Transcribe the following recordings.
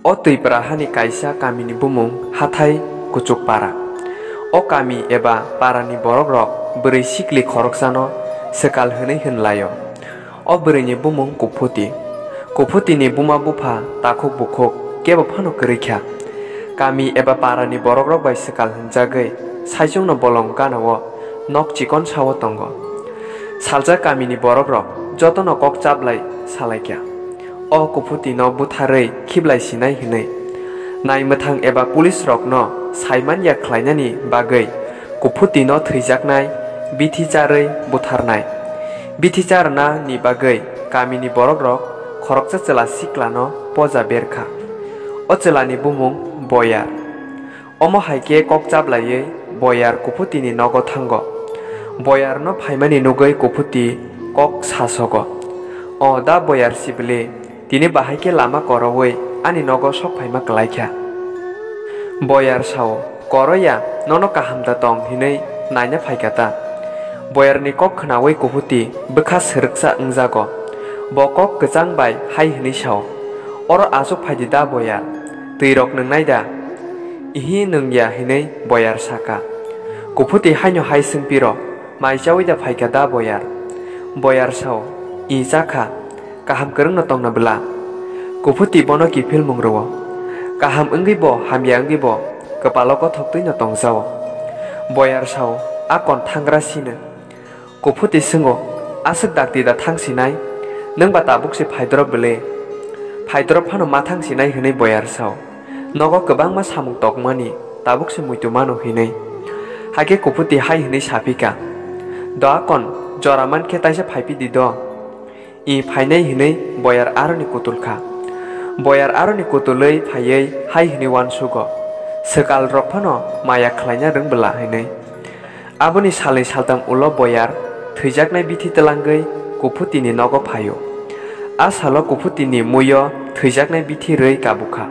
O tüipra hani kaisa kamini bumung hathai kuchukpara. O kami eba parani borokrok bwrwi sikli khoroksano sekal hwnwi hwnlaio. O bwrwini bumung Kuputi. Kuputini buma bufa takhuk bukhuk kebo phano kwrwikha. Kami eba parani borokrok bai sekal hwnjagwi saijungno bolong ganao nok chikon sao tongo. Saljak kamini borokrok jotono kok chablai salaikya. O Kuputi no butharei khiblai sinai hwnwi naimwthang eba police rok no saiman ya khlainani bagwi Kuputi no thwijaknai bithijarei butharnai. Bithijarna ni bagwi kamini borokrok khoroksa chela sikla no poja berkha. O chelani bumung Boyar. Omo haike kok chablaiwi Boyar Kuputini nogo thango. Boyar no phaimani nugwi Kuputi kok sasogo. O da Boyar sibli tini bahaike lama korowi ani nogo sok phaima klaikha. Boyar sao koroya nono kahamda tong hinui naina phaikata. Boyar ni kok khnawi Kuputi bwkha srwksa wngjago. Bo kok kwchang bai hai hinui sao. Oro asuk phaidi da Boyar. Tüirok nungnai da. Ihi nungya hinui Boyar saka. Kuputi haino hai sungpiro maijawi da phaika da Boyar. Boyar sao I jaka kaham kwrwng no tongna bwla. Kuputi bono kifil mungrwo. Kaham wngwi bo hamya wngwi bo kwpalo kothok no tongjao. Boyar sao akon thangra sino. Kuputi sungo asuk dakti da thangsinai nungba tabukse phaidrop bwle. Phaidrop phano ma thangsinai hwnwi Boyar sao nogo kwbangma samung tokmani tabukse muitumano hinui. Hake Kuputi hai hwnwi sapika. Do akon joraman khe taisa phaipidi do. I phainai hwnwi Boyar aroni kutulkha. Boyar aroni kutului phaiwi hai hwnwi wansugo. Sekal rok phano maya khlaina rwngbwla hwnwi. Aboni salai saltam ulo Boyar thwijaknai bithi tlangwi Kuputini nogo phaio. Asalo Kuputini muio thwijaknai bithi rwi kabukha.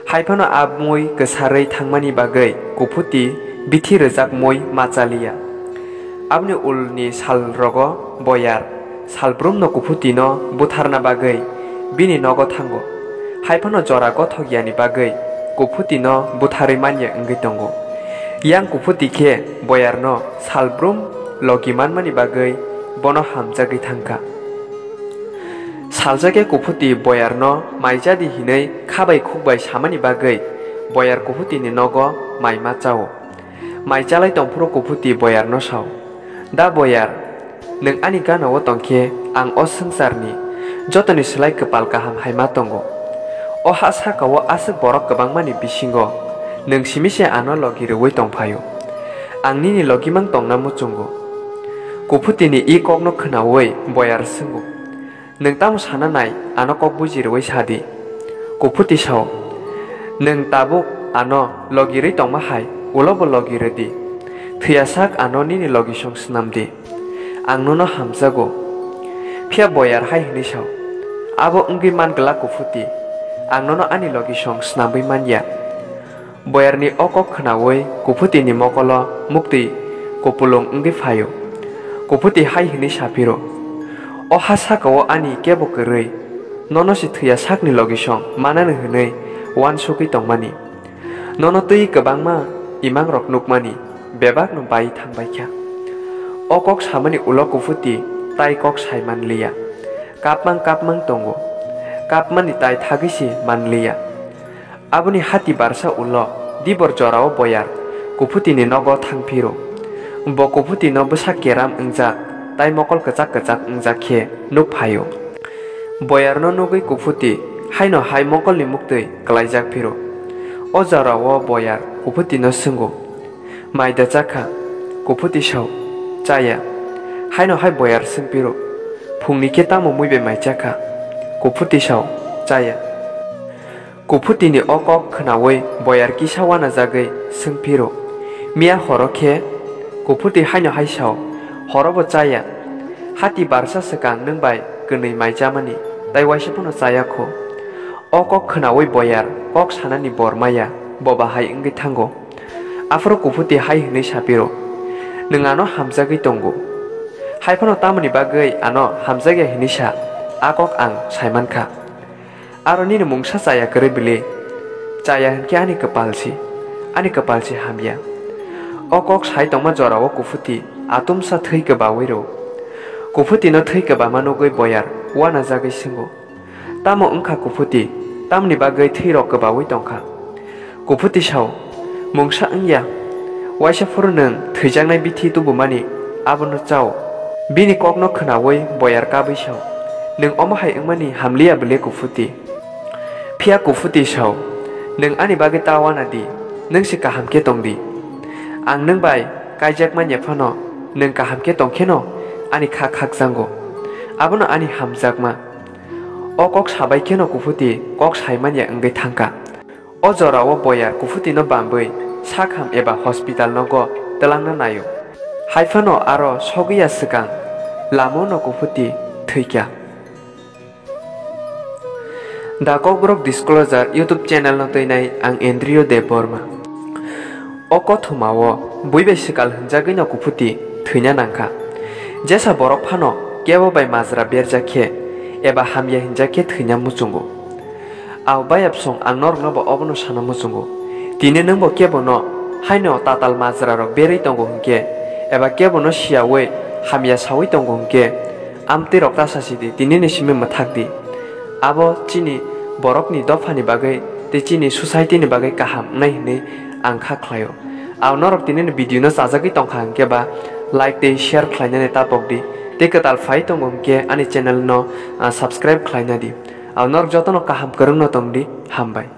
Haifano abmui kwsarwi thangmani bagwi Kuputi bithi rwjak mui machaliya. Abni ulni salrogo Boyar salbrum no Kuputi no butharna bagwi bini nogo thango. Haifano jora gothogiyani bagwi Kuputi no butharwi manya wngwi tongo. Yang Kuputi khe Boyar no salbrum logi manmani bagwi bono hamjagwi thangkha. Saljake Kuputi Boyar no maijadi hinui khabai khukbai samani bagwi Boyar Kuputini nogo maima chao. Maijalai tongphuru Kuputi Boyar no sao. Da Boyar nung ani ganao tongkhe ang o sangsarni jotoni slai kwpal kaham haima tongo. O ha sakao asuk borok kwbangmani bisingo nung simise ano logi rwwi tongphaio. Ang nini logimang tongna muchungo. Kuputini I kok no khnawi Boyar sungo. Nung tamo sana nai ano kok bujirwi sadi. Kuputi sao nung tabuk ano logiri tongma hai ulobo logiri di. Thuyasak ano nini logi song snamdi. Ang nuno hamjago. Phia Boyar hai hwnwi sao. Abo wngwi mangla Kuputi. Ang nuno ani logi song snamwi manya. Boyar ni o kok khnawi Kuputini mokolo mukti kupulung wngwi phaio. Kuputi hai hwnwi sapiro. O ha sakao ani kebo kwrwi nono si thuyasakni logi song manani hwnwi wansukwi tongmani. Nono tui kwbangma imangrok nukmani bebak no bai thangbaikha. O kok samani ulo Kuputi tai kok saimanliya. Kapmang tongo. Kapmani tai thagisi manliya. Aboni hati barsa ulo dibor jorao Boyar Kuputini nogo thangpiro. Bo Kuputi no bwsak keram wngja tai mokol kwchak wngja khe nukphaio. Boyar no nugwi Kuputi haino hai mokolni muktwi klaijak phiro. O jorao Boyar Kuputi no sungo. Maida chakha Kuputi sao chaya. Haino hai Boyar sungpiro. Phungni khe tamo muibe maichakha Kuputi sao chaya. Kuputini o kok khnawi Boyar kisa wanajagwi sungpiro. Mia horo khe Kuputi haino hai sao horobo chaya. Hati barsa swkang nungbai gwnwi maijamani tai waisapano chayakho. O kok khnawi Boyar kok sanani bormaya boba hai wngwi thango. Afro Kuputi hai hwnwi sapiro. Nung ano hamjagwi tongo. Haifano tamoni bagwi ano hamjagya hwnwi sa akok ang saimankha. aro nini mungsa chaya kare bili chaya hingke ani kapalsi hamya o kok sai tongma jora o kufuti atumsa thei kebawi ro kufuti no thei kebama nogoi boyar wana jagai singo tamo ongkha kufuti tamni bagai thei rok kebawi tongkha kufuti sao mungsa angya waisa furu nung theijaknai bithi tubumani abono chao bini kokno khnawi boyar kabai sao nung omo hai engmani hamliya bele kufuti phia kufuti sao nung ani bagai tawana di nung si kahamke tongdi ang nung bai kaijakman yefano nung kahamke tongkheno ani khak jango abono ani hamjakma o kok sabai kheno kufuti kok saimanya enggai thangka o jora o boyar kufuti no bamboi sakham eba hospital no go telangna nayo haifano aro sogiya sikang lamo no kufuti thikya Da Kokbrok Disclosure YouTube channel no toinai ang Andrew Deborma o kothumao buibe sikal hunjagoi no kufuti thina nangkha jesa borok phano kebo bai mazra berjakhe eba hamya hinjakhe thina muchungo aw bayap song ang norok no bo obono sana muchungo tini nungbo kebo no haino tatal mazra rok berei tongo hingke eba kebo no siawe hamya sawi tongo hingke amti rok tasasidi tini ni simi mathakdi abo chini borokni dofani bagai te chini society ni bagai kaham nai hine angkha khlayo aw norok tini ni video no sajagi tongkha hingke ba like te share khlainani tapokdi te katal fai tongo hingke ani channel no subscribe khlaina di aw norok jotono kaham korong no tongdi hambai।